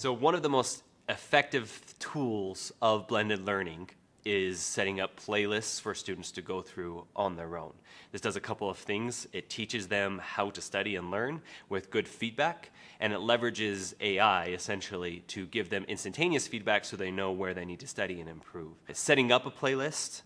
So one of the most effective tools of blended learning is setting up playlists for students to go through on their own. This does a couple of things. It teaches them how to study and learn with good feedback, and it leverages AI essentially to give them instantaneous feedback so they know where they need to study and improve. Setting up a playlist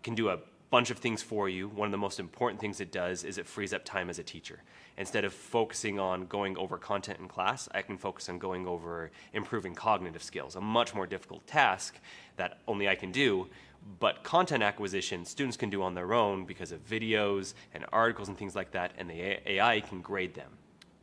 can do a bunch of things for you. One of the most important things it does is it frees up time as a teacher. Instead of focusing on going over content in class, I can focus on going over improving cognitive skills, a much more difficult task that only I can do. But content acquisition, students can do on their own because of videos and articles and things like that, and the AI can grade them.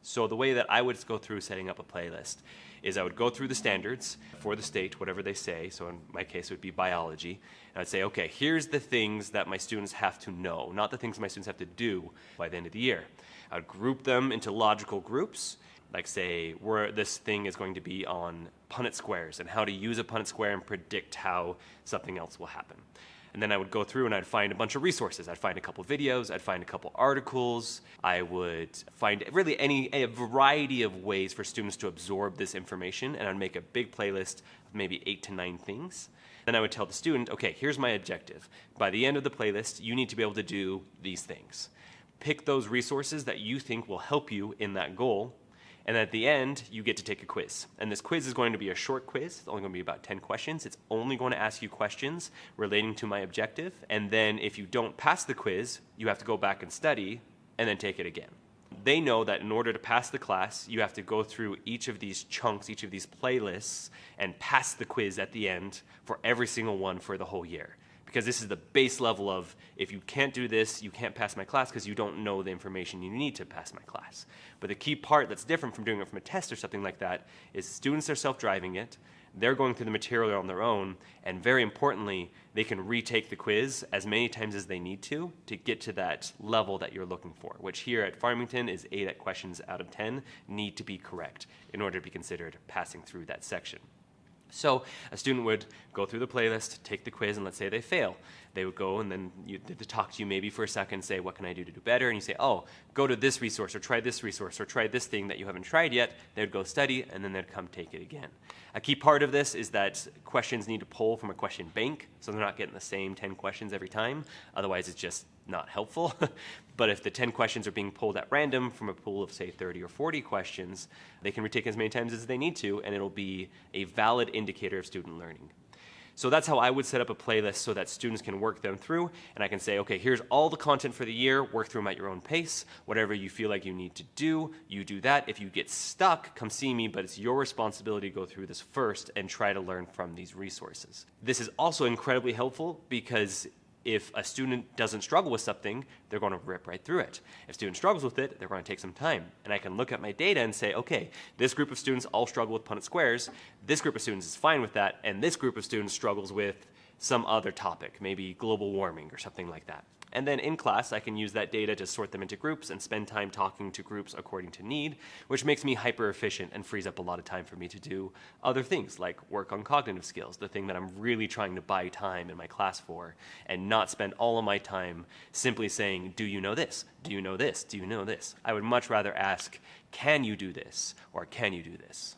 So the way that I would go through setting up a playlist is I would go through the standards for the state, whatever they say. So in my case, it would be biology. And I'd say, okay, here's the things that my students have to know, not the things my students have to do by the end of the year. I would group them into logical groups, like say, where this thing is going to be on Punnett squares and how to use a Punnett square and predict how something else will happen. And then I would go through and I'd find a bunch of resources. I'd find a couple videos, I'd find a couple articles, I would find really a variety of ways for students to absorb this information, and I'd make a big playlist of maybe 8 to 9 things. Then I would tell the student, okay, here's my objective. By the end of the playlist, you need to be able to do these things. Pick those resources that you think will help you in that goal, and at the end, you get to take a quiz. And this quiz is going to be a short quiz. It's only going to be about 10 questions. It's only going to ask you questions relating to my objective. And then if you don't pass the quiz, you have to go back and study and then take it again. They know that in order to pass the class, you have to go through each of these chunks, each of these playlists, and pass the quiz at the end for every single one for the whole year. Because this is the base level of, if you can't do this, you can't pass my class because you don't know the information you need to pass my class. But the key part that's different from doing it from a test or something like that is students are self-driving it, they're going through the material on their own, and very importantly, they can retake the quiz as many times as they need to get to that level that you're looking for, which here at Farmington is 8 questions out of 10 need to be correct in order to be considered passing through that section. So a student would go through the playlist, take the quiz, and let's say they fail. They would go and then they'd talk to you maybe for a second and say, what can I do to do better? And you say, oh, go to this resource or try this resource or try this thing that you haven't tried yet. They would go study and then they'd come take it again. A key part of this is that questions need to pull from a question bank, so they're not getting the same 10 questions every time. Otherwise, it's just not helpful. But if the 10 questions are being pulled at random from a pool of, say, 30 or 40 questions, they can retake as many times as they need to, and it'll be a valid indicator of student learning. So that's how I would set up a playlist so that students can work them through, and I can say, okay, here's all the content for the year, work through them at your own pace. Whatever you feel like you need to do, you do that. If you get stuck, come see me, but it's your responsibility to go through this first and try to learn from these resources. This is also incredibly helpful because if a student doesn't struggle with something, they're going to rip right through it. If a student struggles with it, they're going to take some time. And I can look at my data and say, okay, this group of students all struggle with Punnett squares, this group of students is fine with that, and this group of students struggles with some other topic, maybe global warming or something like that. And then in class, I can use that data to sort them into groups and spend time talking to groups according to need, which makes me hyper efficient and frees up a lot of time for me to do other things like work on cognitive skills, the thing that I'm really trying to buy time in my class for, and not spend all of my time simply saying, do you know this? Do you know this? Do you know this? I would much rather ask, can you do this? Or can you do this?